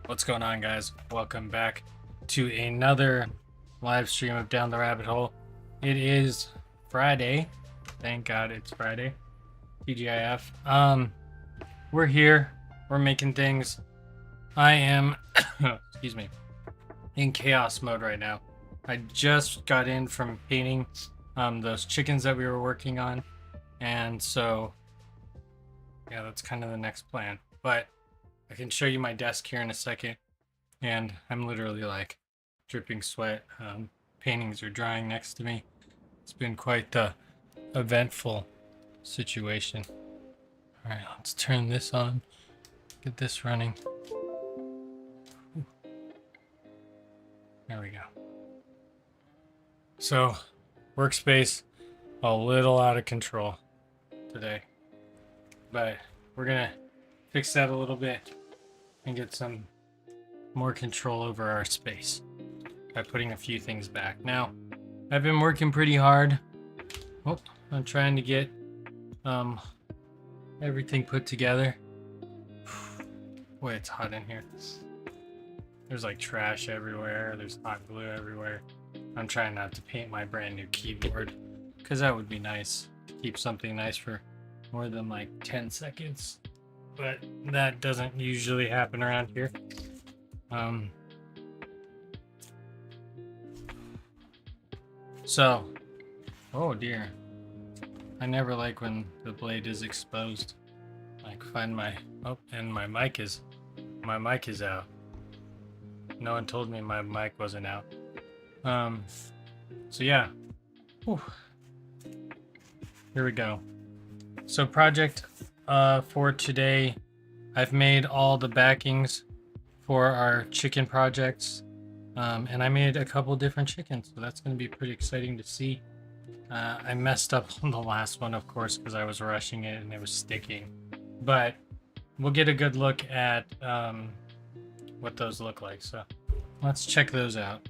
What's going on, guys? Welcome back to another live stream of Down the Rabbit Hole. It is Friday. Thank God it's Friday. TGIF. We're here. We're making things. I am excuse me, in chaos mode right now. I just got in from painting those chickens that we were working on, and so yeah, that's kind of the next plan. But I can show you my desk here in a second, and I'm literally like dripping sweat. Paintings are drying next to me. It's been quite the eventful situation. All right, let's turn this on, get this running. There we go. So, workspace a little out of control today, but we're gonna fix that a little bit and get some more control over our space by putting a few things back. Now, I've been working pretty hard. I'm trying to get everything put together. Boy, it's hot in here. There's like trash everywhere. There's hot glue everywhere. I'm trying not to paint my brand new keyboard because that would be nice. Keep something nice for more than like 10 seconds. But that doesn't usually happen around here. So, oh dear. I never like when the blade is exposed. Like find my, and my mic is out. No one told me my mic wasn't out. So yeah. Whew. Here we go. So project for today, I've made all the backings for our chicken projects, and I made a couple different chickens, so that's going to be pretty exciting to see. I messed up on the last one, of course, because I was rushing it and it was sticking, but we'll get a good look at what those look like. So let's check those out.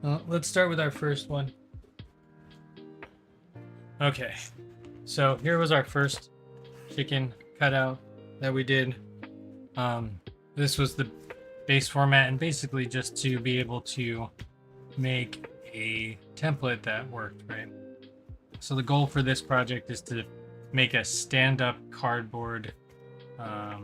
Let's start with our first one. Okay, so here was our first chicken cutout that we did. This was the base format, and basically just to be able to make a template that worked, right? So the goal for this project is to make a stand-up cardboard, I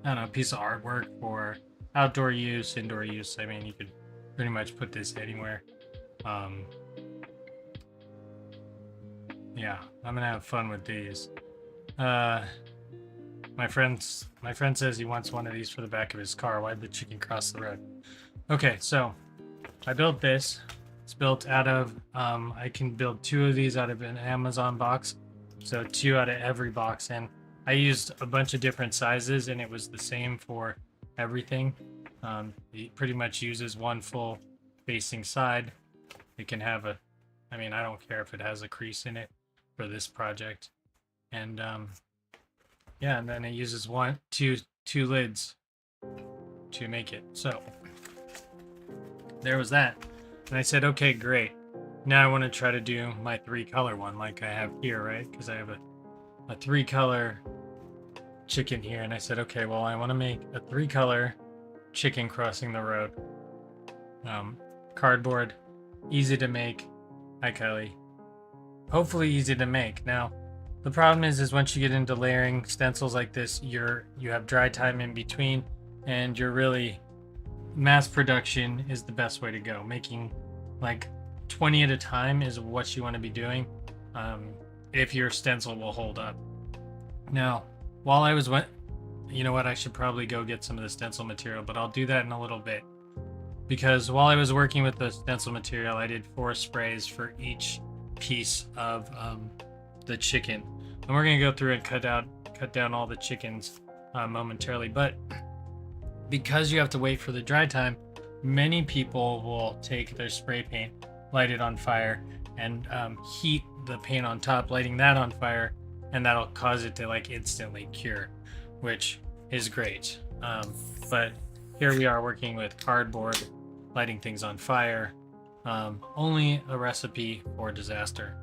don't know, piece of artwork for outdoor use, indoor use. I mean, you could pretty much put this anywhere. Yeah, I'm gonna have fun with these. My friend says he wants one of these for the back of his car. Why'd the chicken cross the road? Okay, so I built this. It's built out of, I can build 2 of these out of an Amazon box. So 2 out of every box. And I used a bunch of different sizes, and it was the same for everything. It pretty much uses one full facing side. It can have a, I mean, I don't care if it has a crease in it for this project. And yeah, and then it uses two lids to make it. So there was that. And I said, okay, great. Now I want to try to do my 3-color one like I have here, right? Because I have a 3-color chicken here. And I said, okay, well, I want to make a 3-color chicken crossing the road. Cardboard, easy to make. Hi, Kelly. Hopefully easy to make. Now, the problem is once you get into layering stencils like this, you have dry time in between, and you're really, mass production is the best way to go. Making like 20 at a time is what you want to be doing, if your stencil will hold up. Now, while I was you know what, I should probably go get some of the stencil material, but I'll do that in a little bit. Because while I was working with the stencil material, I did 4 sprays for each piece of the chicken, and we're gonna go through and cut down all the chickens momentarily. But because you have to wait for the dry time, many people will take their spray paint, light it on fire, and heat the paint on top, lighting that on fire, and that'll cause it to like instantly cure, which is great. But here we are working with cardboard, lighting things on fire. Only a recipe for disaster.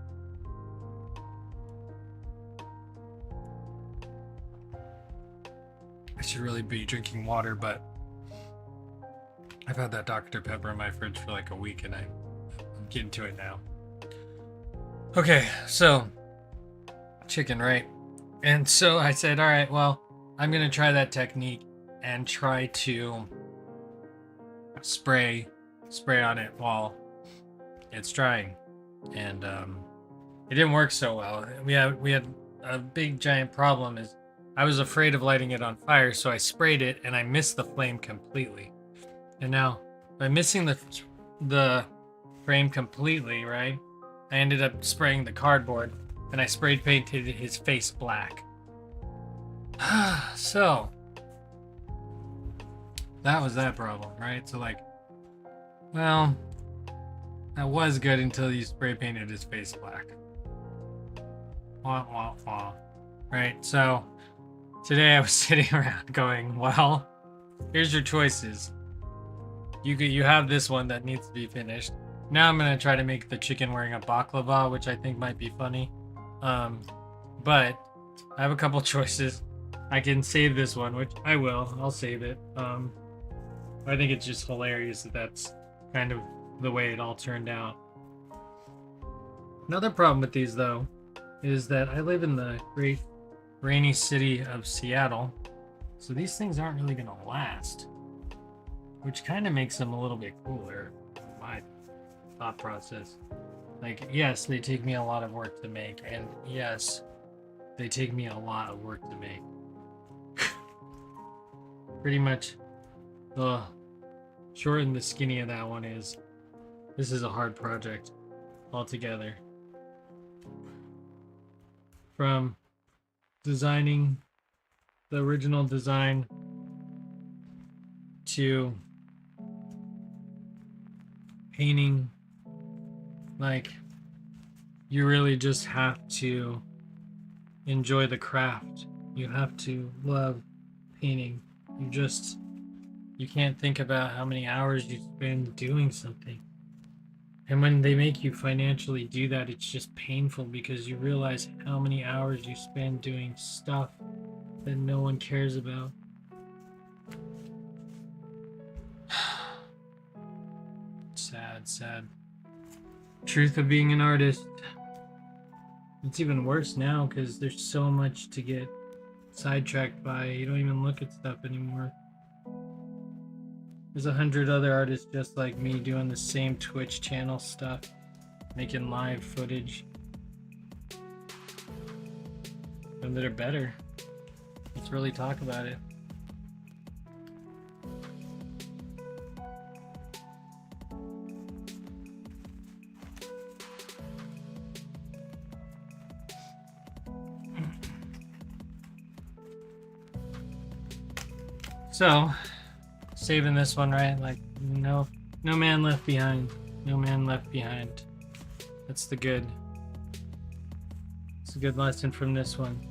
I should really be drinking water, but I've had that Dr. Pepper in my fridge for like a week and I'm getting to it now. Okay, so chicken, right? And so I said, all right, well, I'm going to try that technique and try to spray on it while it's drying. And it didn't work so well. We had a big giant problem is I was afraid of lighting it on fire, so I sprayed it and I missed the flame completely. And now by missing the frame completely, right? I ended up spraying the cardboard and I spray painted his face black. So that was that problem, right? So like, well, that was good until you spray painted his face black. Wah, wah, wah. Right, so today I was sitting around going, well, here's your choices. You have this one that needs to be finished. Now I'm gonna try to make the chicken wearing a baklava, which I think might be funny. But I have a couple choices. I can save this one, which I will. I'll save it. I think it's just hilarious that that's kind of the way it all turned out. Another problem with these, though, is that I live in the great rainy city of Seattle, so these things aren't really gonna last, which kind of makes them a little bit cooler. My thought process. Like, yes, they take me a lot of work to make, and yes, they take me a lot of work to make. Pretty much the short and the skinny of that one is this is a hard project altogether. From designing the original design to painting, like, you really just have to enjoy the craft. You have to love painting. You can't think about how many hours you spend doing something. And when they make you financially do that, it's just painful because you realize how many hours you spend doing stuff that no one cares about. Sad, sad. Truth of being an artist. It's even worse now because there's so much to get sidetracked by. You don't even look at stuff anymore. There's 100 other artists just like me doing the same Twitch channel stuff, making live footage. And that are better. Let's really talk about it. So, saving this one, right? Like, no man left behind. No man left behind. That's the good. It's a good lesson from this one.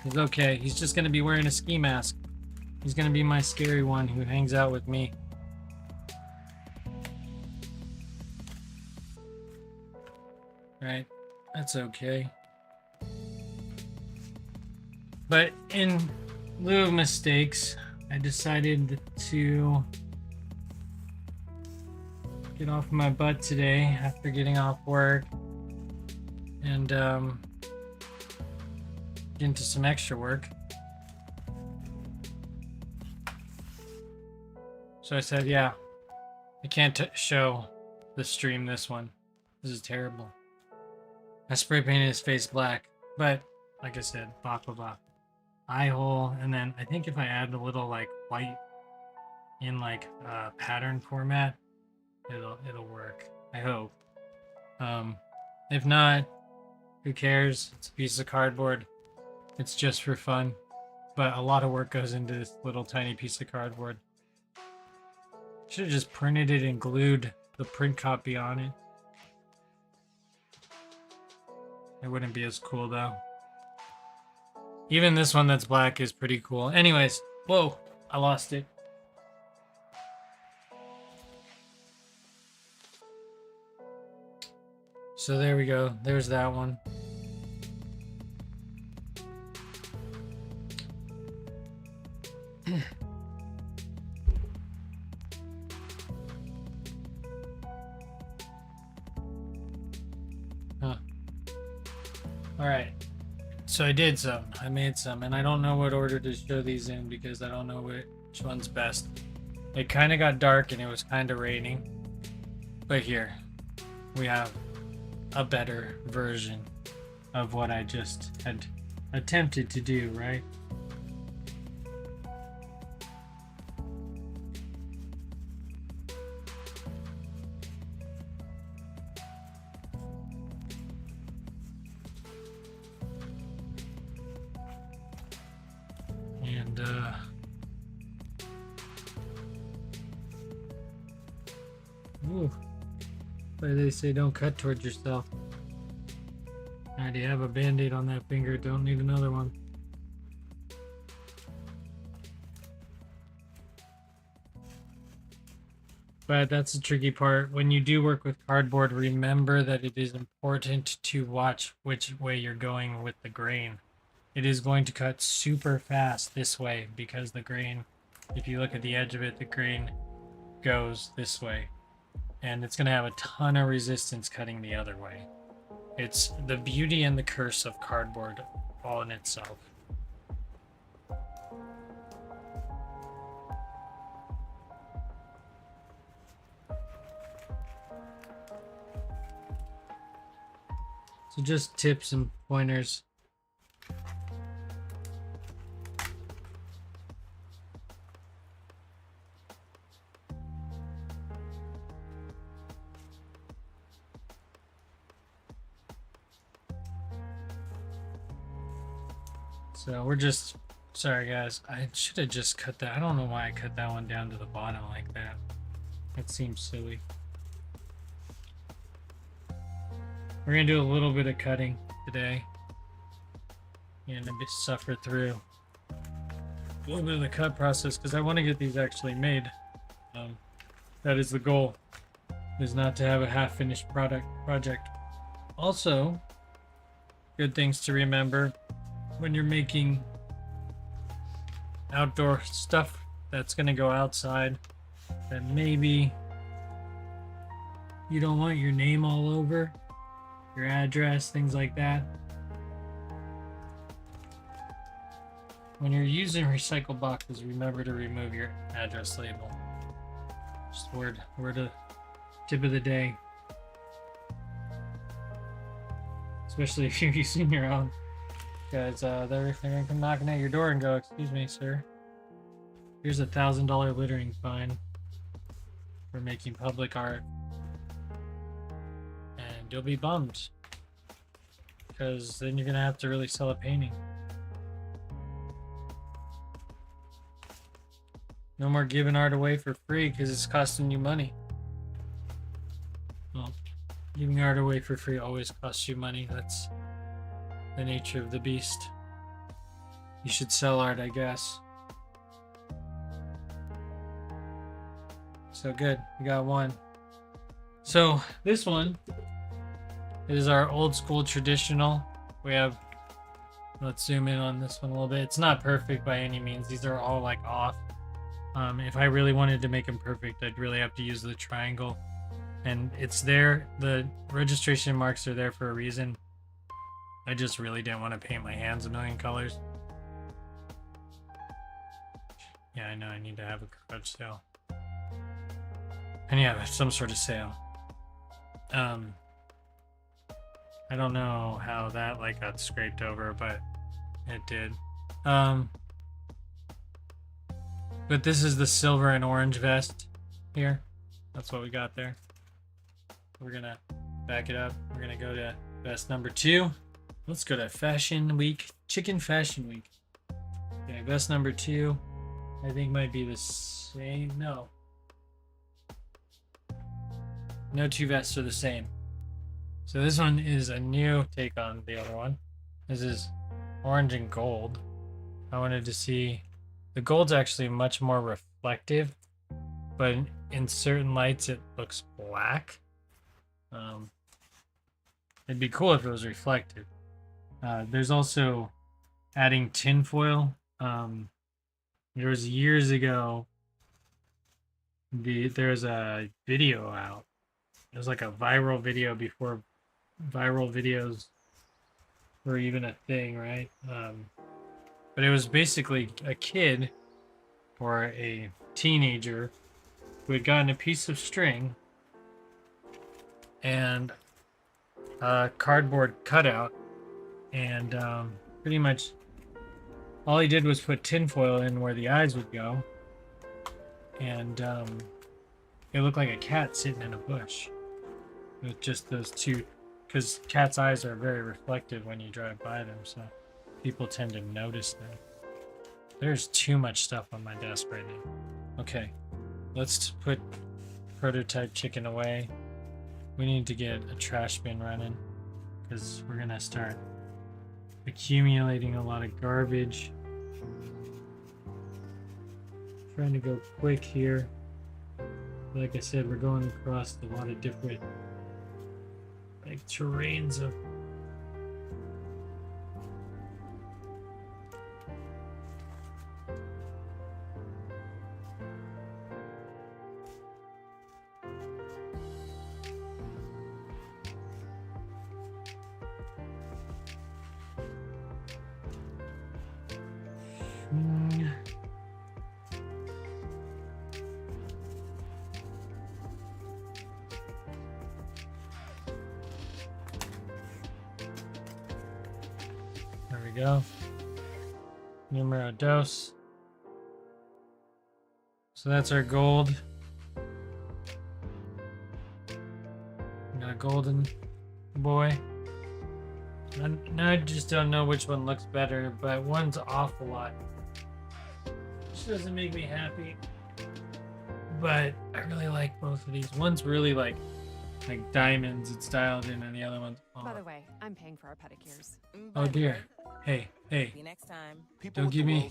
He's okay. He's just gonna be wearing a ski mask. He's gonna be my scary one who hangs out with me. Right? That's okay. But in lieu of mistakes, I decided to get off my butt today after getting off work and get into some extra work. So I said, yeah, I can't show the stream this one. This is terrible. I spray painted his face black, but like I said, baklava. Eye hole, and then I think if I add a little like white in like pattern format, it'll work. I hope. If not, who cares? It's a piece of cardboard. It's just for fun, but a lot of work goes into this little tiny piece of cardboard. Should have just printed it and glued the print copy on it. It wouldn't be as cool though. Even this one that's black is pretty cool. Anyways, whoa, I lost it. So there we go. There's that one. Alright, so I did some. I made some, and I don't know what order to show these in because I don't know which one's best. It kind of got dark and it was kind of raining. But here, we have a better version of what I just had attempted to do, right? And ooh, but they say don't cut towards yourself. I already have a band-aid on that finger, don't need another one. But that's the tricky part. When you do work with cardboard, remember that it is important to watch which way you're going with the grain. It is going to cut super fast this way because the grain, if you look at the edge of it, the grain goes this way. And it's going to have a ton of resistance cutting the other way. It's the beauty and the curse of cardboard all in itself. So just tips and pointers. So we're just, sorry guys, I should have just cut that. I don't know why I cut that one down to the bottom like that. That seems silly. We're gonna do a little bit of cutting today and suffer through a little bit of the cut process because I want to get these actually made. That is the goal, is not to have a half-finished project. Also, good things to remember when you're making outdoor stuff that's going to go outside, that maybe you don't want your name all over, your address, things like that. When you're using recycle boxes, remember to remove your address label. Just word of tip of the day. Especially if you're using your own. Guys, they're gonna come knocking at your door and go, "Excuse me, sir. Here's a $1,000 littering fine for making public art." And you'll be bummed. Because then you're gonna have to really sell a painting. No more giving art away for free because it's costing you money. Well, giving art away for free always costs you money. That's the nature of the beast. You should sell art, I guess. So good, we got one. So this one is our old school traditional. We have, let's zoom in on this one a little bit. It's not perfect by any means. These are all like off. If I really wanted to make them perfect, I'd really have to use the triangle. And it's there, the registration marks are there for a reason. I just really didn't want to paint my hands a million colors. Yeah, I know I need to have a garage sale. And yeah, some sort of sale. I don't know how that like got scraped over, but it did. But this is the silver and orange vest here. That's what we got there. We're gonna back it up. We're gonna go to vest number 2. Let's go to Fashion Week, Chicken Fashion Week. Okay, vest number 2, I think might be the same. No. No two vests are the same. So this one is a new take on the other one. This is orange and gold. I wanted to see, the gold's actually much more reflective, but in certain lights it looks black. It'd be cool if it was reflective. There's also adding tinfoil. There was years ago, there's a video out. It was like a viral video before viral videos were even a thing, right? But it was basically a kid or a teenager who had gotten a piece of string and a cardboard cutout, and pretty much all he did was put tinfoil in where the eyes would go, and it looked like a cat sitting in a bush with just those two, because cats' eyes are very reflective when you drive by them, so people tend to notice them. There's too much stuff on my desk right now. Okay, let's put prototype chicken away. We need to get a trash bin running because we're gonna start accumulating a lot of garbage. Trying to go quick here. Like I said, we're going across a lot of different like terrains of there we go. Numero dos. So that's our gold. We got a golden boy. Now I just don't know which one looks better, but one's off a lot. Which doesn't make me happy. But I really like both of these. One's really like diamonds, it's dialed in, and the other one's off. By the way, I'm paying for our pedicures. Oh dear. Hey. See you next time. Don't give me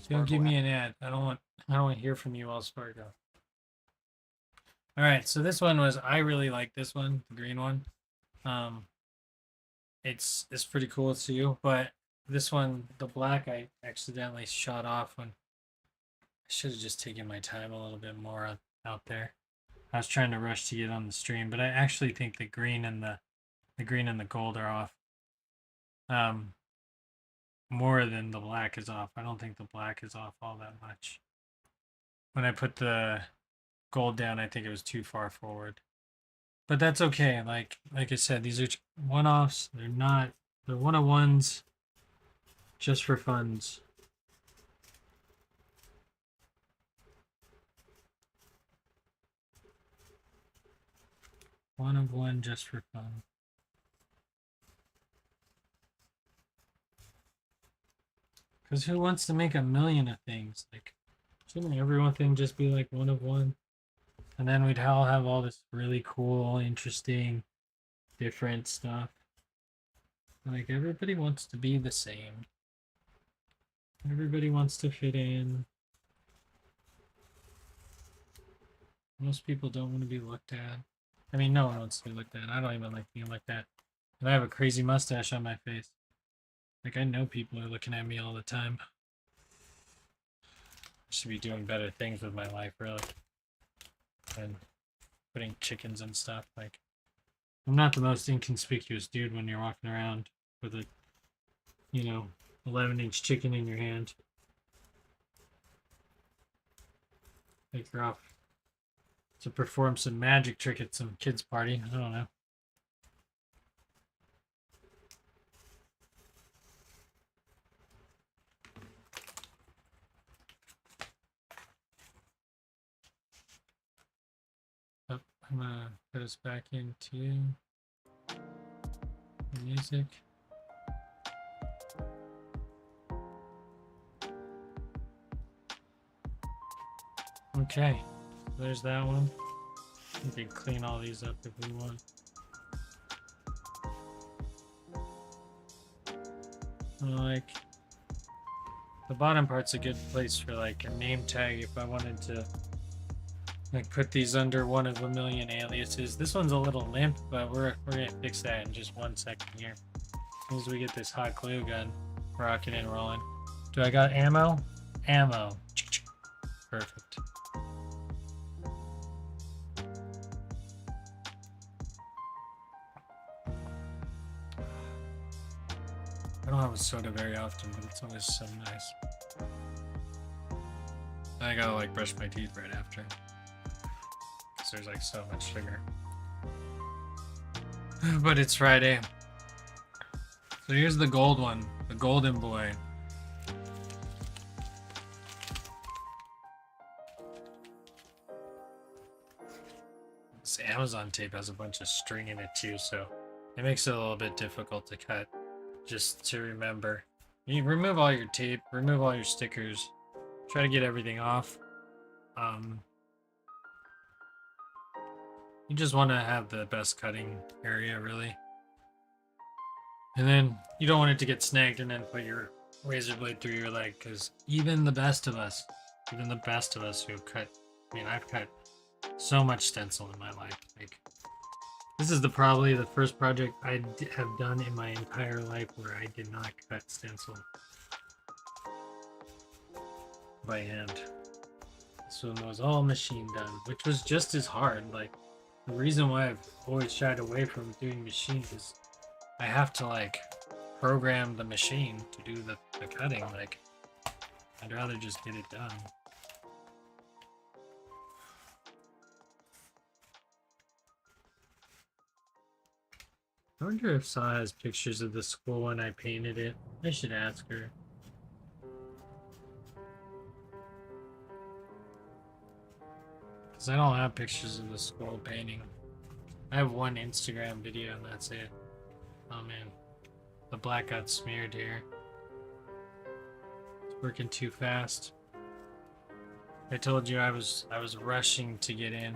an ad. I don't want to hear from you, Wells Fargo. All right, so this one was, I really like this one, the green one. It's pretty cool too, but this one, the black, I accidentally shot off when I should have just taken my time a little bit more out there. I was trying to rush to get on the stream, but I actually think the green and the gold are off. More than the black is off. I don't think the black is off all that much. When I put the gold down, I think it was too far forward. But that's okay. Like I said, these are one-offs. They're one-of-ones just for funds. One of one just for fun. Because who wants to make a million of things? Like, shouldn't everything just be like one of one? And then we'd all have all this really cool, interesting, different stuff. Like, everybody wants to be the same. Everybody wants to fit in. Most people don't want to be looked at. I mean, no one wants to be looked at. I don't even like being looked at. And I have a crazy mustache on my face. Like, I know people are looking at me all the time. I should be doing better things with my life, really. And putting chickens and stuff. Like, I'm not the most inconspicuous dude when you're walking around with a, 11-inch chicken in your hand. Like you're off to perform some magic trick at some kid's party. I don't know. Oh, I'm gonna put us back into the music. Okay, there's that one. We can clean all these up if we want. Like, the bottom part's a good place for like a name tag if I wanted to like put these under one of a million aliases. This one's a little limp, but we're gonna fix that in just 1 second here. As soon as we get this hot glue gun rocking and rolling. Do I got ammo? Ammo. Perfect. I don't have a soda very often, but it's always so nice. I gotta like brush my teeth right after. Because there's like so much sugar. But it's Friday. So here's the gold one. The golden boy. This Amazon tape has a bunch of string in it too, so it makes it a little bit difficult to cut. Just to remember. You remove all your tape, remove all your stickers. Try to get everything off. You just want to have the best cutting area, really. And then you don't want it to get snagged and then put your razor blade through your leg, because even the best of us who have cut, I mean, I've cut so much stencil in my life. Like, this is probably the first project I have done in my entire life where I did not cut stencil by hand. This one was all machine done, which was just as hard. Like, the reason why I've always shied away from doing machine is I have to like program the machine to do the cutting. Like, I'd rather just get it done. I wonder if Sa has pictures of the school when I painted it. I should ask her. Because I don't have pictures of the school painting. I have one Instagram video and that's it. Oh man. The black got smeared here. It's working too fast. I told you I was rushing to get in.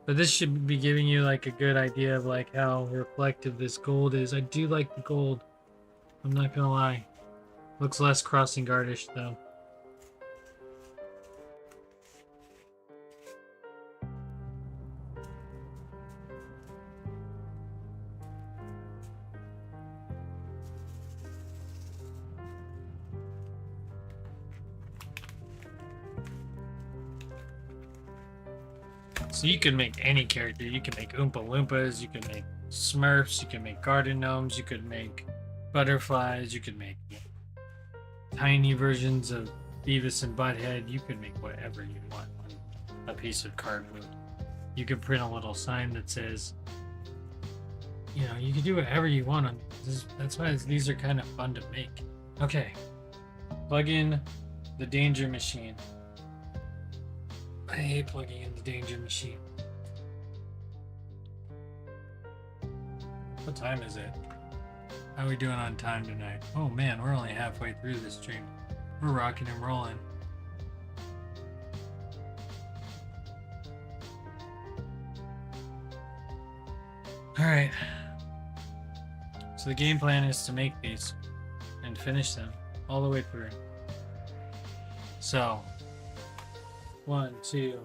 But this should be giving you like a good idea of like how reflective this gold is. I do like the gold. I'm not gonna lie. Looks less crossing guardish though. So you can make any character. You can make Oompa Loompas, you can make Smurfs, you can make garden gnomes, you could make butterflies, you could make tiny versions of Beavis and Butthead. You can make whatever you want on a piece of cardboard. You can print a little sign that says, you know, you can do whatever you want on this. That's why these are kind of fun to make. Okay, plug in the danger machine. I hate plugging in the danger machine. What time is it? How are we doing on time tonight? Oh man, we're only halfway through this stream. We're rocking and rolling. Alright. So the game plan is to make these and finish them all the way through. So 1, 2,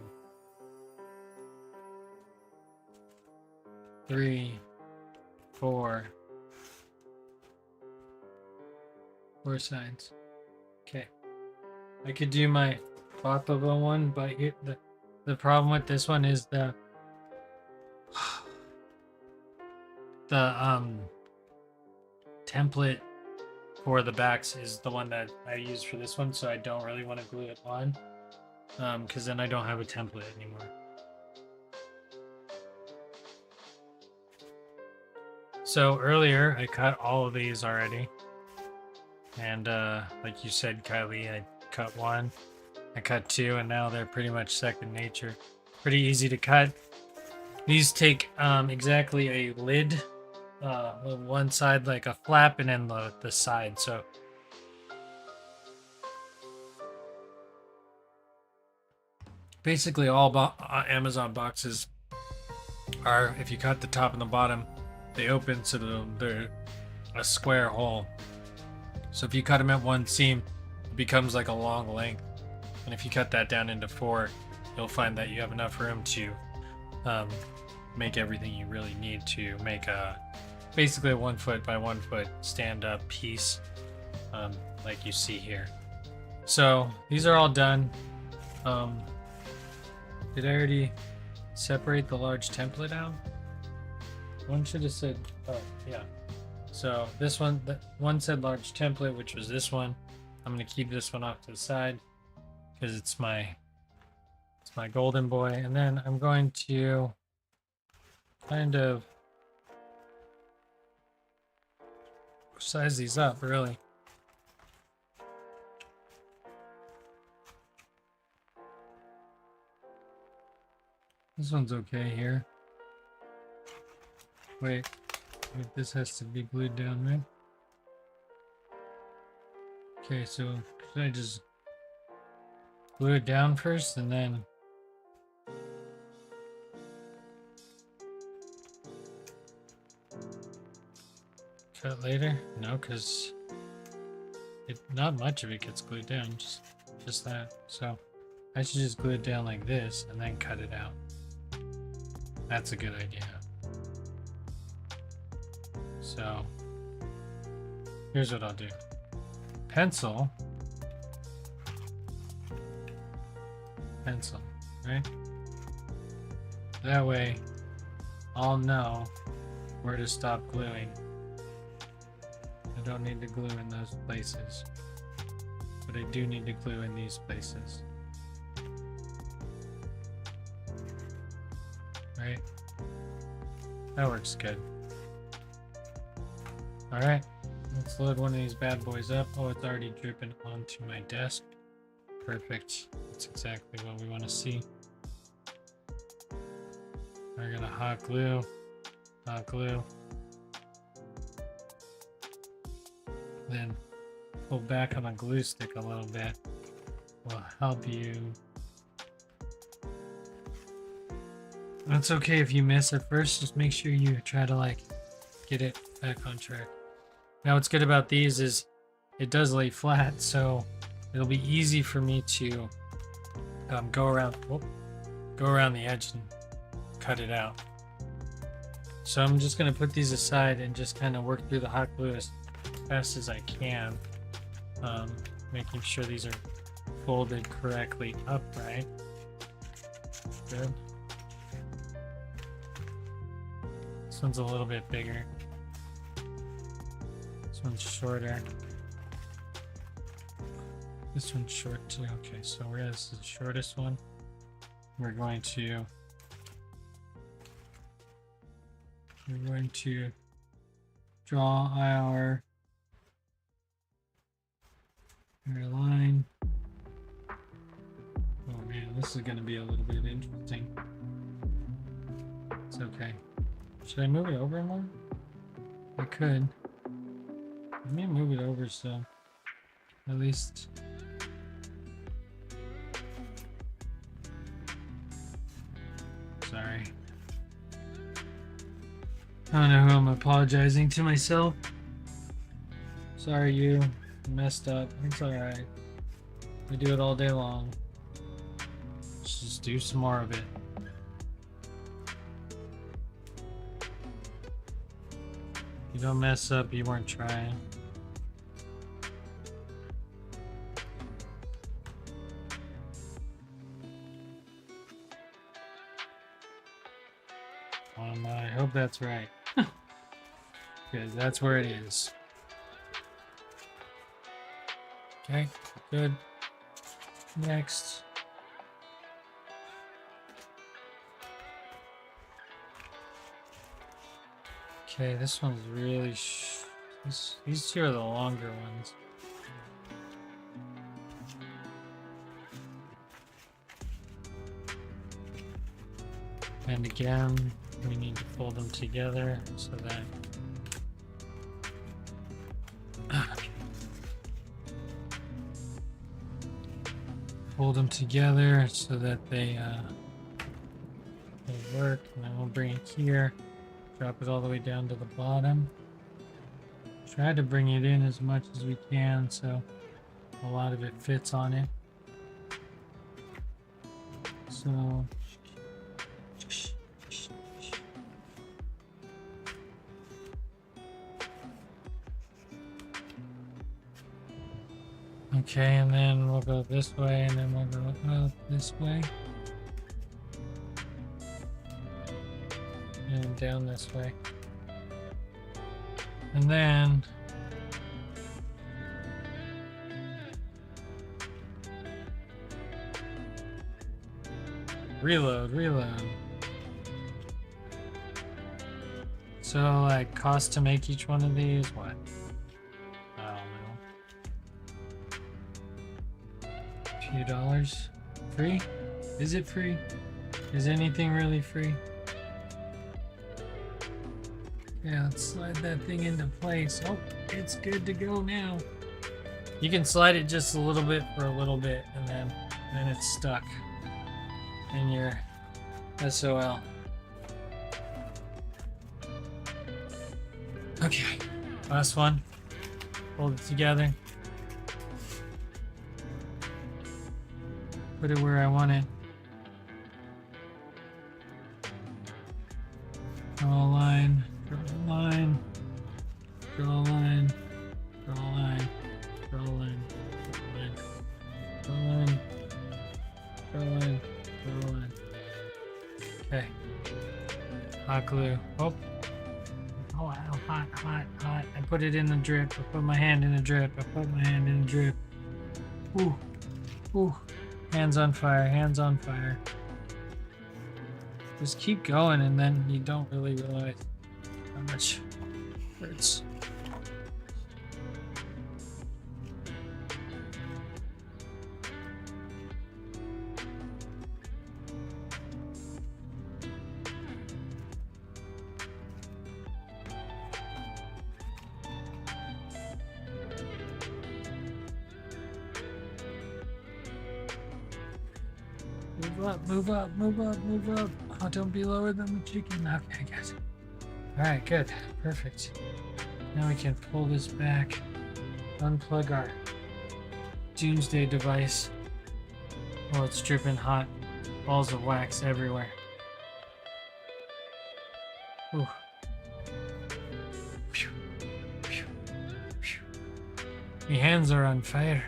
3, 4 sides. Okay. I could do my Bapapa one, but here, the problem with this one is the template for the backs is the one that I use for this one, so I don't really want to glue it on. Because then I don't have a template anymore. So earlier I cut all of these already, and like you said, Kylie, I cut 1, I cut 2, and now they're pretty much second nature. Pretty easy to cut. These take exactly a lid, one side like a flap, and then the side. So basically all Amazon boxes are, if you cut the top and the bottom, they open so they're a square hole. So if you cut them at one seam, it becomes like a long length. And if you cut that down into 4, you'll find that you have enough room to make everything you really need to make basically a 1 foot by 1 foot stand-up piece, like you see here. So these are all done. Did I already separate the large template out? One should have said, oh yeah. So this one, the one said large template, which was this one. I'm gonna keep this one off to the side because it's my golden boy. And then I'm going to kind of size these up really. This one's okay here. Wait, this has to be glued down, right? Okay, so should I just glue it down first and then cut later? No, because not much of it gets glued down, just that. So I should just glue it down like this and then cut it out. That's a good idea. So here's what I'll do. Pencil, right? That way I'll know where to stop gluing. I don't need to glue in those places, but I do need to glue in these places. Right? That works good. Alright, let's load one of these bad boys up. Oh, it's already dripping onto my desk. Perfect. That's exactly what we want to see. We're gonna hot glue. Then pull back on the glue stick a little bit. Will help you. It's okay if you miss at first, just make sure you try to like get it back on track. Now what's good about these is it does lay flat, so it'll be easy for me to go around the edge and cut it out. So I'm just going to put these aside and just kind of work through the hot glue as fast as I can, making sure these are folded correctly upright. Good. This one's a little bit bigger. This one's shorter. This one's short too. Okay, so this is the shortest one. We're going to draw our line. Oh man, this is going to be a little bit interesting. It's okay. Should I move it over more? I could. Let me move it over so at least. Sorry. I don't know who I'm apologizing to myself. Sorry you messed up. It's alright. We do it all day long. Let's just do some more of it. You don't mess up, you weren't trying. I hope that's right. Because that's where it is. Okay, good. Next. Okay, this one's really these two are the longer ones. And again, we need to fold them together so that fold them together so that they work. And then we'll bring it here, drop it all the way down to the bottom. Try to bring it in as much as we can so a lot of it fits on it. So okay, and then we'll go this way, and then we'll go up this way. And down this way. And then reload. So like cost to make each one of these, what? I don't know. A few dollars. Free? Is it free? Is anything really free? Yeah, let's slide that thing into place. Oh, it's good to go now. You can slide it just a little bit for a little bit, and then it's stuck in your SOL. Okay, last one. Hold it together. Put it where I want it. Draw a line, draw a line, draw a line, draw a line, draw a line, draw a line, draw a line, draw a line, draw a line. Okay. Hot glue. Oh, hot. I put it in the drip. I put my hand in the drip. Ooh. Hands on fire. Just keep going, and then you don't really realize how much it hurts. Move up. Oh, don't be lower than the chicken. Okay, guys. Alright, good. Perfect. Now we can pull this back. Unplug our doomsday device. Oh, it's dripping hot. Balls of wax everywhere. Ooh. Phew. My hands are on fire.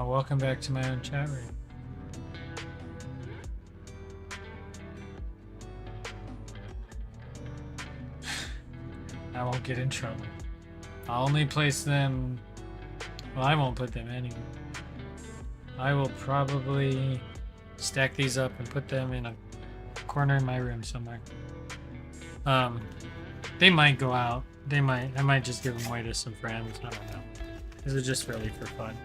Welcome back to my own chat room. I won't get in trouble. I'll only place them... Well, I won't put them anywhere. I will probably stack these up and put them in a corner in my room somewhere. They might go out. I might just give them away to some friends. I don't know. This is just really for fun.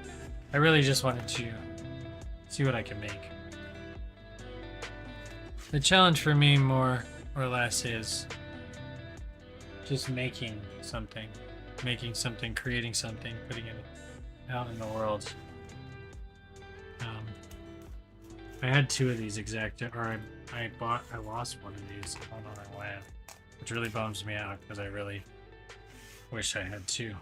I really just wanted to see what I can make. The challenge for me, more or less, is just making something, creating something, putting it out in the world. I had two of these I lost one of these. I don't know where I went, which really bums me out because I really wish I had two.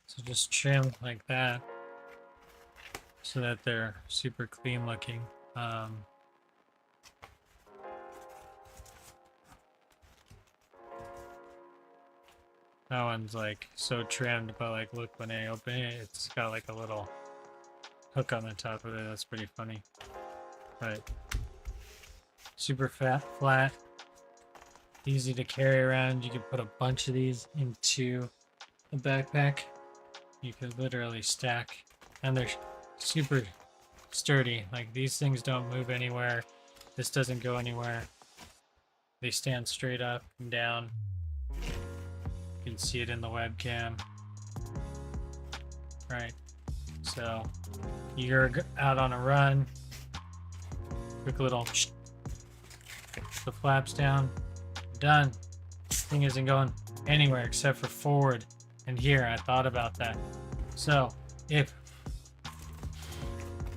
So just trim like that so that they're super clean looking. That one's like so trimmed, but like look, when I open it, it's got like a little hook on the top of it. That's pretty funny. But super flat, easy to carry around. You can put a bunch of these into a backpack. You could literally stack, and they're super sturdy. Like, these things don't move anywhere. This doesn't go anywhere. They stand straight up and down. You can see it in the webcam. Right. So you're out on a run. Quick little the flaps down. Done. Thing isn't going anywhere except for forward. And here, I thought about that. So, if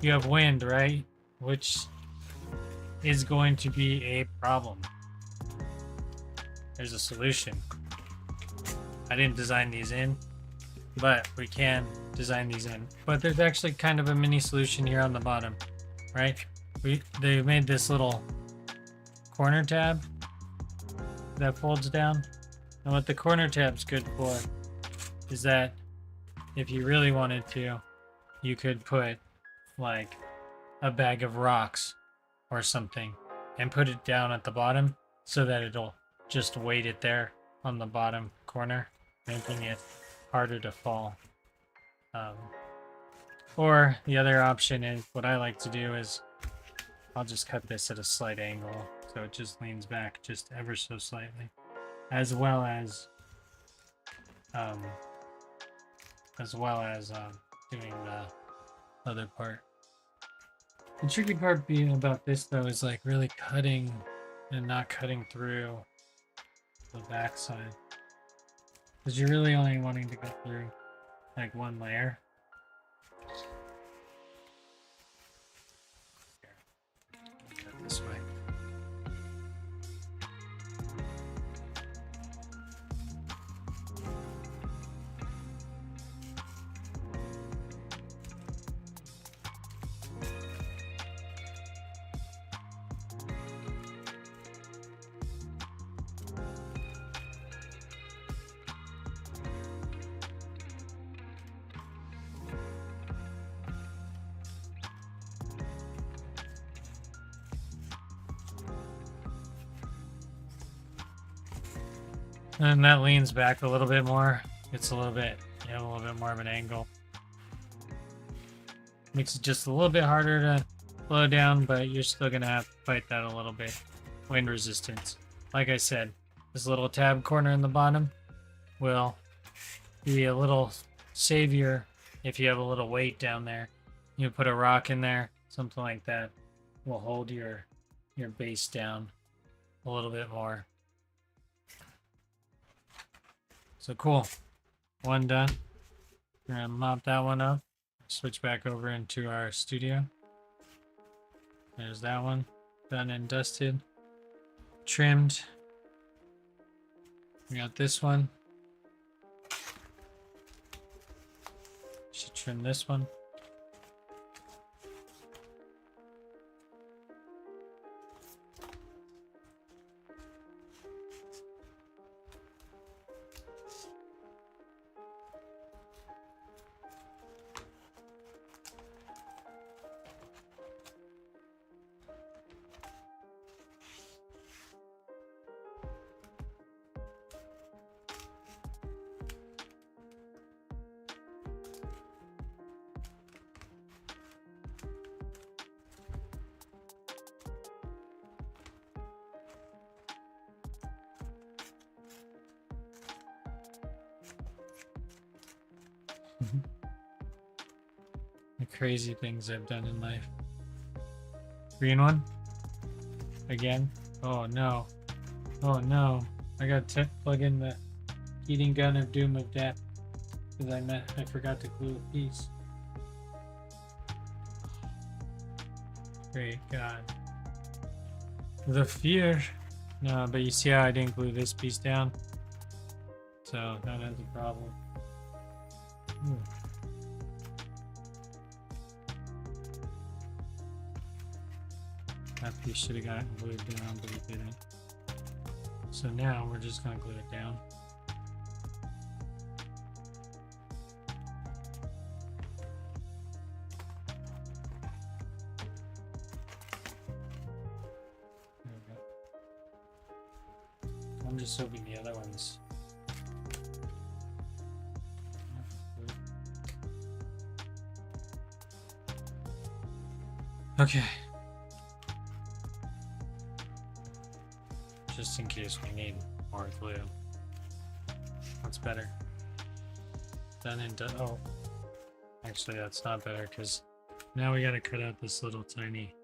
you have wind, right, which is going to be a problem, there's a solution. I didn't design these in, but we can design these in. But there's actually kind of a mini solution here on the bottom, right? They made this little corner tab that folds down. And what the corner tab's good for is that if you really wanted to, you could put like a bag of rocks or something and put it down at the bottom so that it'll just weight it there on the bottom corner, making it harder to fall. Or the other option is what I like to do is I'll just cut this at a slight angle so it just leans back just ever so slightly, as well as doing the other part. The tricky part being about this though is like really cutting and not cutting through the backside, because you're really only wanting to go through like one layer. Cut this way. And that leans back a little bit more. It's a little bit, you have a little bit more of an angle. Makes it just a little bit harder to blow down, but you're still gonna have to fight that a little bit. Wind resistance. Like I said, this little tab corner in the bottom will be a little savior if you have a little weight down there. You put a rock in there, something like that will hold your base down a little bit more. So cool. One done. We're gonna mop that one up. Switch back over into our studio. There's that one. Done and dusted. Trimmed. We got this one. Should trim this one. The crazy things I've done in life. Green one? Again? Oh no. Oh no. I gotta plug in the heating gun of doom of death because I forgot to glue a piece. Great God. The fear. No, but you see how I didn't glue this piece down? So that is a problem. Ooh. That piece should have gotten glued down, but it didn't. So now we're just gonna glue it down. There we go. I'm just hoping the other ones. Okay. Just in case we need more glue. That's better. Done and done. Oh, actually, that's not better because now we gotta cut out this little tiny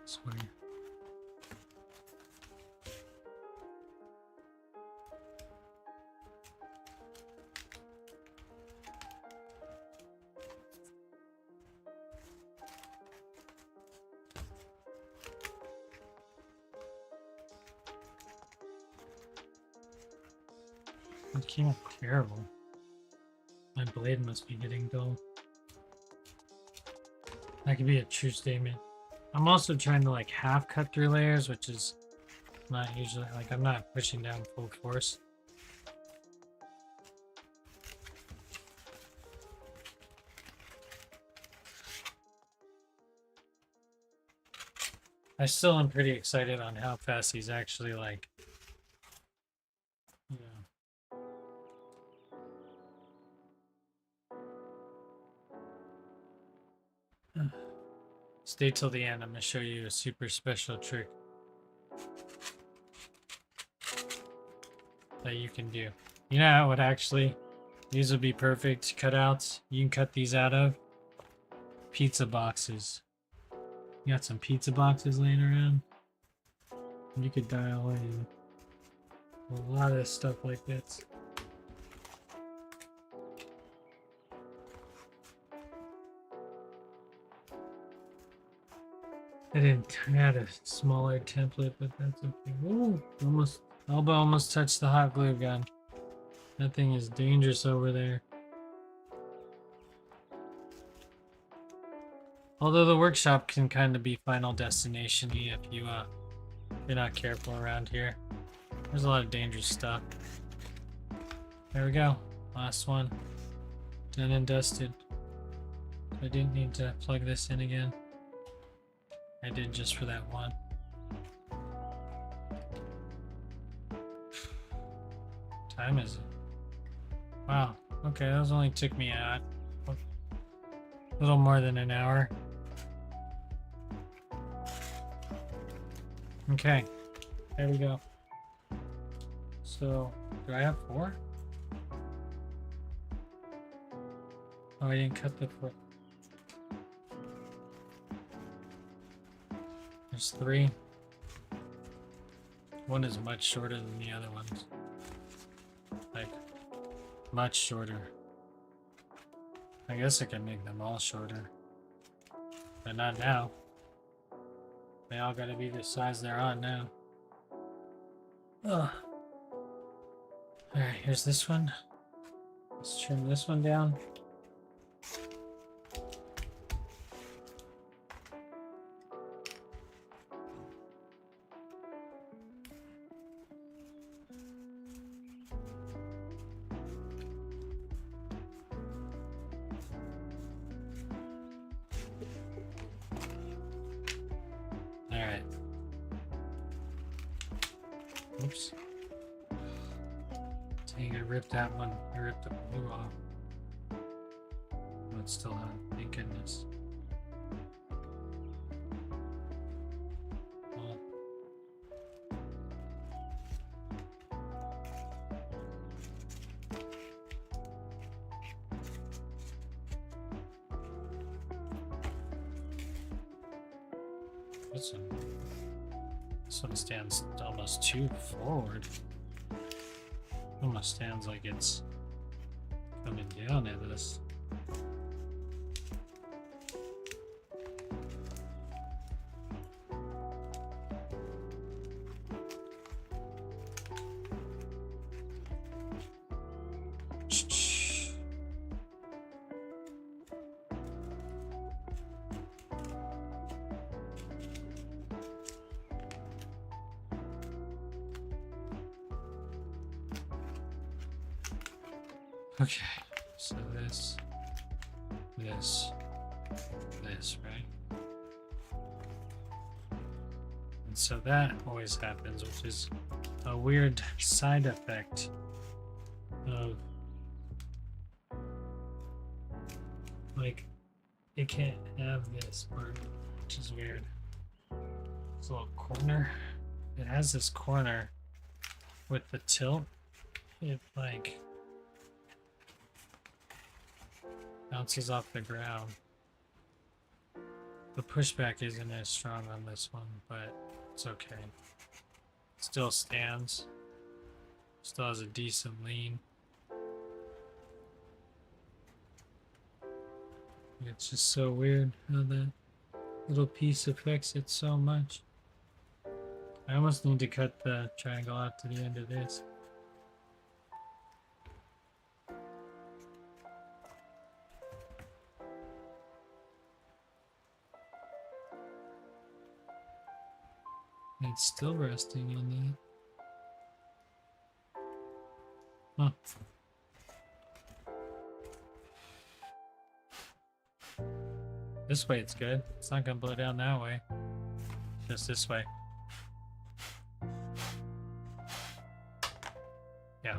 square. It came out terrible. My blade must be getting dull. That could be a true statement. I'm also trying to like half cut through layers, which is not usually like I'm not pushing down full force. I still am pretty excited on how fast he's actually like, you know. Stay till the end. I'm gonna show you a super special trick that you can do. You know how it actually, these would be perfect cutouts. You can cut these out of pizza boxes. You got some pizza boxes laying around. You could dial in a lot of stuff like this. I didn't add a smaller template, but that's okay. Ooh, almost, elbow almost touched the hot glue gun. That thing is dangerous over there. Although the workshop can kind of be final destination-y if you're not careful around here. There's a lot of dangerous stuff. There we go. Last one. Done and dusted. I didn't need to plug this in again. I did just for that one. Time is it? Wow. Okay, those only took me a little more than an hour. Okay, there we go. So, do I have 4? Oh, I didn't cut the foot. There's 3. One is much shorter than the other ones. Like, much shorter. I guess I can make them all shorter. But not now. They all gotta be the size they're on now. Ugh. Alright, here's this one. Let's trim this one down. Alright. Oops. Dang, I ripped that one. I ripped the blue off. But still have, thank goodness. Well, this one stands almost too forward. Almost stands like it's coming down at us. Okay, so this, right? And so that always happens, which is a weird side effect of, like, it can't have this part, which is weird. This little corner, it has this corner with the tilt, it like bounces off the ground. The pushback isn't as strong on this one, but it's okay. Still stands. Still has a decent lean. It's just so weird how that little piece affects it so much. I almost need to cut the triangle out to the end of this. It's still resting on that. Huh. This way it's good. It's not gonna blow down that way. Just this way. Yeah.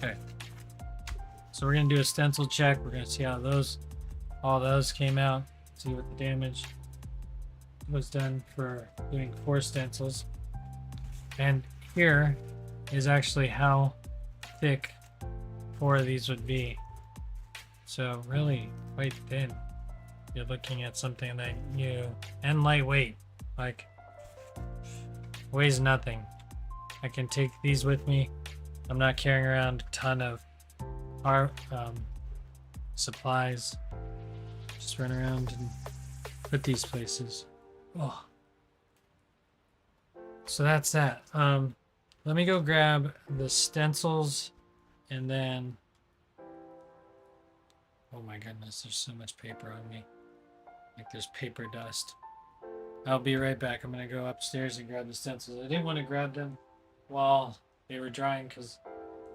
Okay. So we're gonna do a stencil check. We're gonna see how all those came out. See what the damage was done for doing 4 stencils. And here is actually how thick 4 of these would be. So really quite thin. You're looking at something that and lightweight, like weighs nothing. I can take these with me. I'm not carrying around a ton of our supplies. Just run around and put these places. Oh. So that's that. Let me go grab the stencils and then, oh my goodness, there's so much paper on me. Like there's paper dust. I'll be right back. I'm gonna go upstairs and grab the stencils. I didn't want to grab them while they were drying because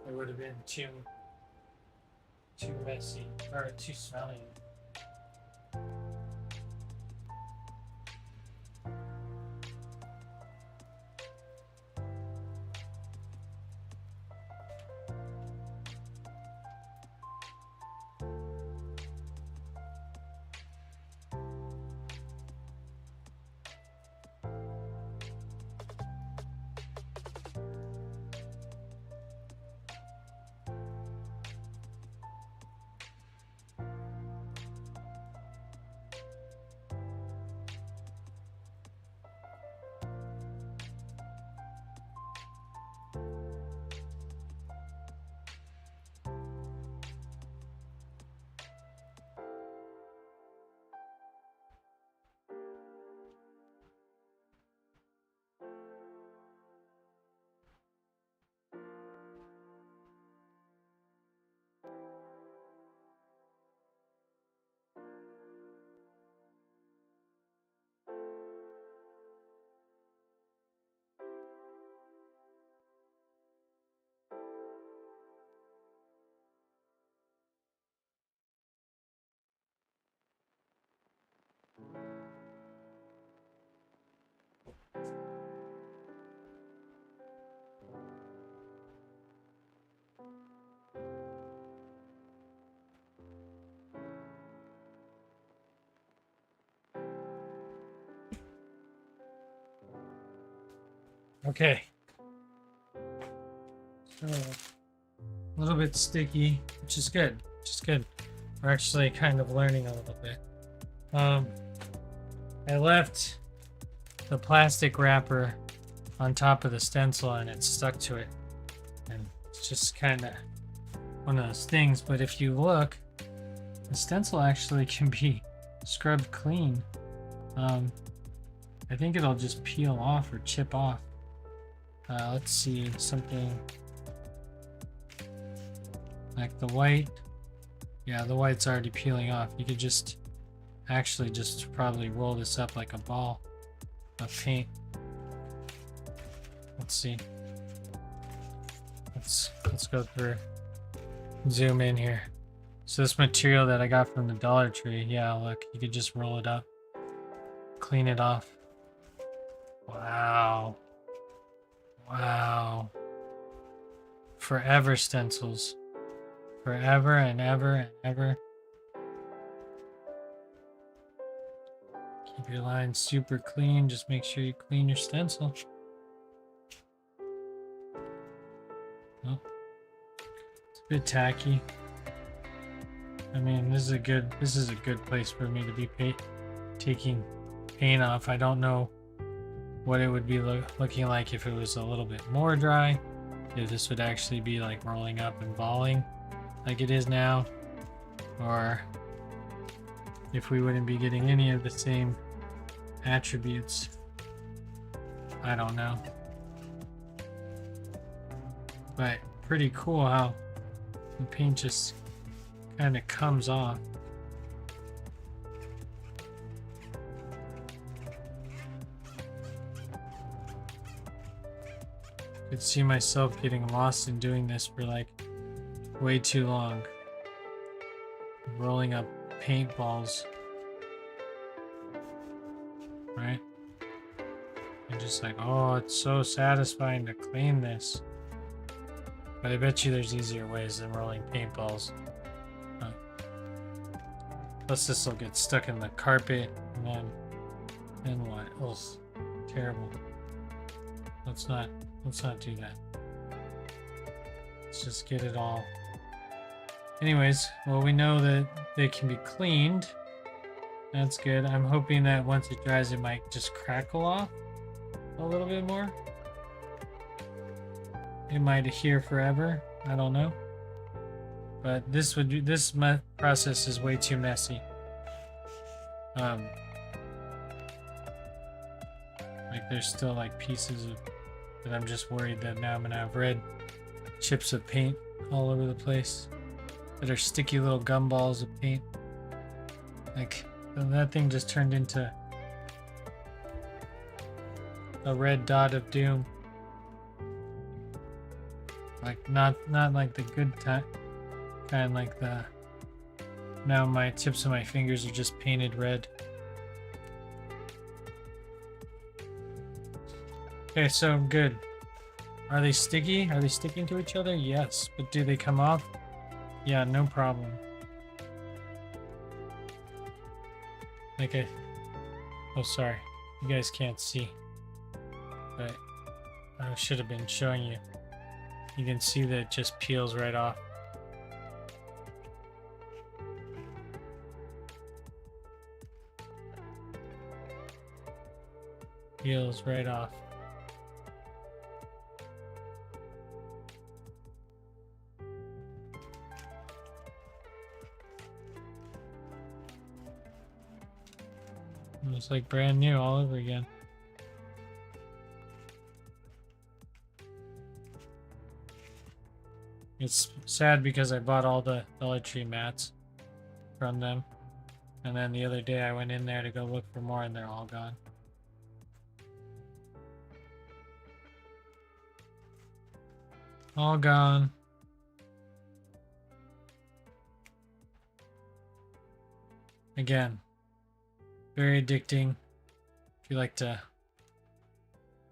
it would have been too messy or too smelly. Okay. So, a little bit sticky, which is good. We're actually kind of learning a little bit. I left the plastic wrapper on top of the stencil and it stuck to it. And it's just kind of one of those things. But if you look, the stencil actually can be scrubbed clean. I think it'll just peel off or chip off. Let's see, something like the white. Yeah, the white's already peeling off. You could just actually just probably roll this up like a ball of paint. Let's see. Let's go through. Zoom in here. So this material that I got from the Dollar Tree, yeah, look, you could just roll it up, clean it off. Wow. Wow. Forever stencils. Forever and ever and ever. Keep your lines super clean. Just make sure you clean your stencil. Oh, it's a bit tacky. I mean, this is a good place for me to be taking paint off. I don't know what it would be looking like if it was a little bit more dry, if this would actually be like rolling up and balling like it is now, or if we wouldn't be getting any of the same attributes. I don't know, but pretty cool how the paint just kind of comes off. could see myself getting lost in doing this for like way too long. Rolling up paintballs. Right? And just like, oh, it's so satisfying to clean this. But I bet you there's easier ways than rolling paintballs. Plus this will get stuck in the carpet and then what? Oh, terrible. Let's not do that. Let's just get it all. Anyways, well, we know that they can be cleaned. That's good. I'm hoping that once it dries, it might just crackle off a little bit more. It might adhere forever. I don't know. But this process is way too messy. Like there's still like pieces of that I'm just worried that now I'm gonna have red chips of paint all over the place that are sticky little gumballs of paint. Like that thing just turned into a red dot of doom. Like not like the good kind, like the now my tips of my fingers are just painted red. Okay, so good. Are they sticky? Are they sticking to each other? Yes. But do they come off? Yeah, no problem. Okay. Oh, sorry. You guys can't see. But I should have been showing you. You can see that it just peels right off. Peels right off. It's like brand new all over again. It's sad because I bought all the Dollar Tree mats from them. And then the other day I went in there to go look for more and they're all gone. All gone. Again, very addicting. If you like to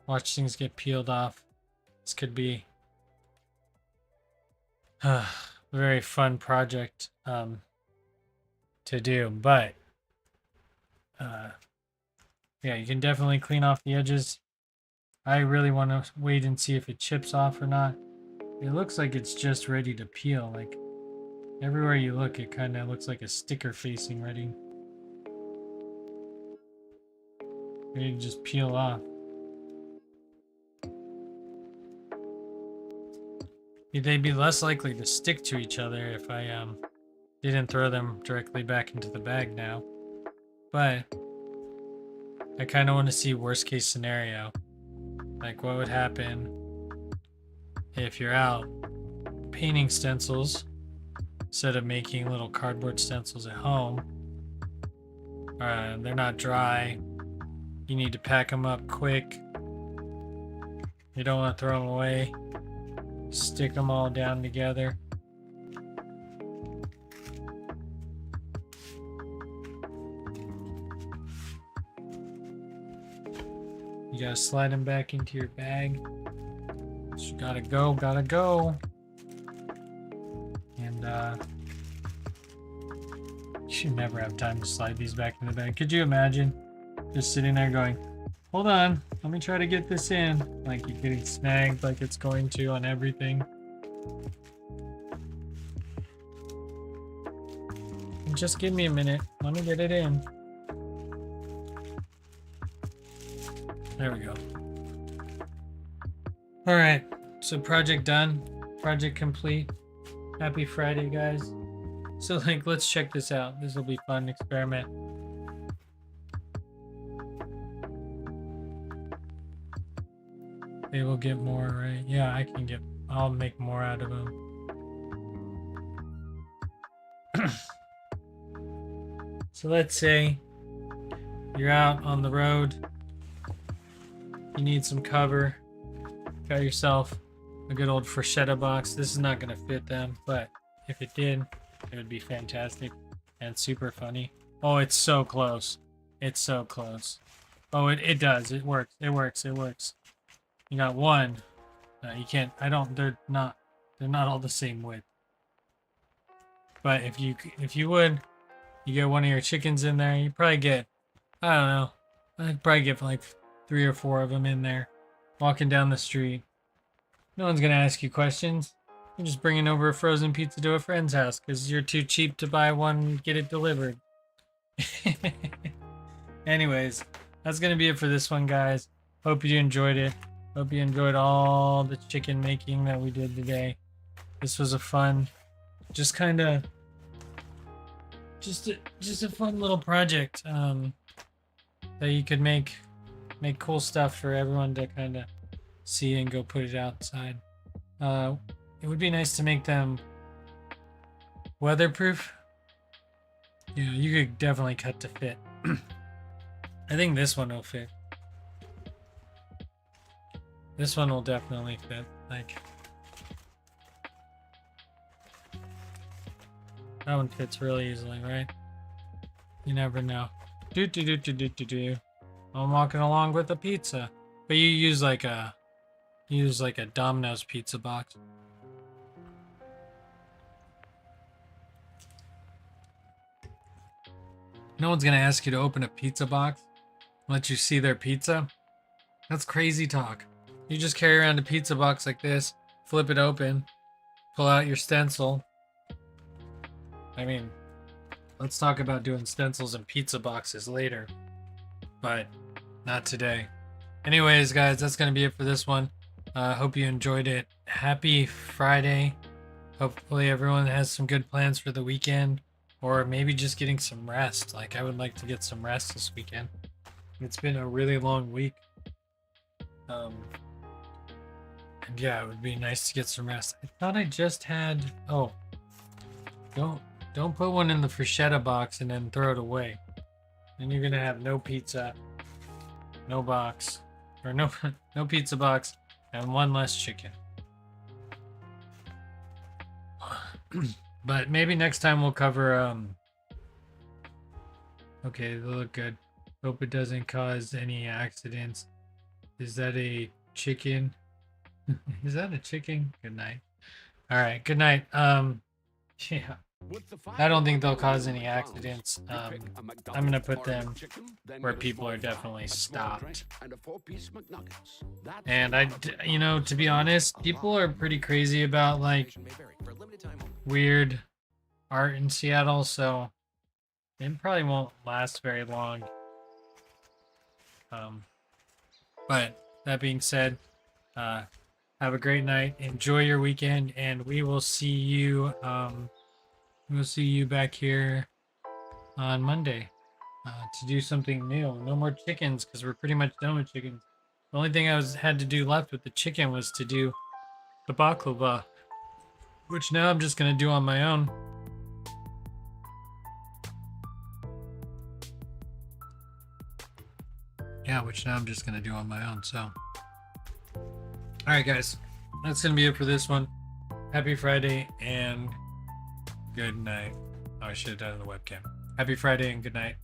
watch things get peeled off, this could be a very fun project to do. But yeah, you can definitely clean off the edges. I really want to wait and see if it chips off or not. It looks like it's just ready to peel. Like everywhere you look, it kind of looks like a sticker facing ready to just peel off. They'd be less likely to stick to each other if I didn't throw them directly back into the bag now. But I kind of want to see worst case scenario. Like what would happen if you're out painting stencils instead of making little cardboard stencils at home. They're not dry. You need to pack them up quick. You don't want to throw them away. Stick them all down together. You gotta slide them back into your bag. So gotta go. And you should never have time to slide these back in the bag. Could you imagine just sitting there going, hold on, let me try to get this in. Like you're getting snagged like it's going to on everything. Just give me a minute. Let me get it in. There we go. All right, so project done. Project complete. Happy Friday, guys. So like, let's check this out. This will be fun experiment. They will get more, right? Yeah, I'll make more out of them. So let's say you're out on the road. You need some cover. got yourself a good old Freshetta box. This is not going to fit them, but if it did, it would be fantastic and super funny. Oh, it's so close. It's so close. Oh, it does. It works. It works. It works. You got one. You can't. I don't. They're not all the same width. But if you would, you get one of your chickens in there. You probably get, I don't know. I'd probably get like 3 or 4 of them in there, walking down the street. No one's gonna ask you questions. You're just bringing over a frozen pizza to a friend's house because you're too cheap to buy one and get it delivered. Anyways, that's gonna be it for this one, guys. Hope you enjoyed it. Hope you enjoyed all the chicken making that we did today. This was a fun, just kind of, just a fun little project that you could make cool stuff for everyone to kind of see and go put it outside. It would be nice to make them weatherproof. Yeah, you could definitely cut to fit. I think this one will fit. This one will definitely fit. Like, that one fits really easily, right? You never know. I'm walking along with a pizza, but you use like a Domino's pizza box. No one's gonna ask you to open a pizza box, let you see their pizza. That's crazy talk. You just carry around a pizza box like this, flip it open, pull out your stencil. I mean, let's talk about doing stencils and pizza boxes later, but not today. Anyways, guys, that's gonna be it for this one. Hope you enjoyed it. Happy Friday. Hopefully everyone has some good plans for the weekend, or maybe just getting some rest. Like, I would like to get some rest this weekend. It's been a really long week. And yeah, it would be nice to get some rest. I thought I just had, oh, don't put one in the Freshetta box and then throw it away. Then you're gonna have no pizza, no box, or no pizza box, and one less chicken. But maybe next time we'll cover, okay, they look good. Hope it doesn't cause any accidents. Is that a chicken? Is that a chicken? Good night. All right, good night. Yeah. I don't think they'll cause any accidents. I'm gonna put them where people are definitely stopped. And you know, to be honest, people are pretty crazy about like weird art in Seattle, so it probably won't last very long. But that being said, have a great night, enjoy your weekend, and we will see you back here on Monday to do something new. No more chickens because we're pretty much done with chickens. The only thing I had to do left with the chicken was to do the baklava, which now I'm just gonna do on my own. Yeah, which now I'm just gonna do on my own. So, all right, guys, that's gonna be it for this one. Happy Friday and good night. Oh, I should have done it on the webcam. Happy Friday and good night.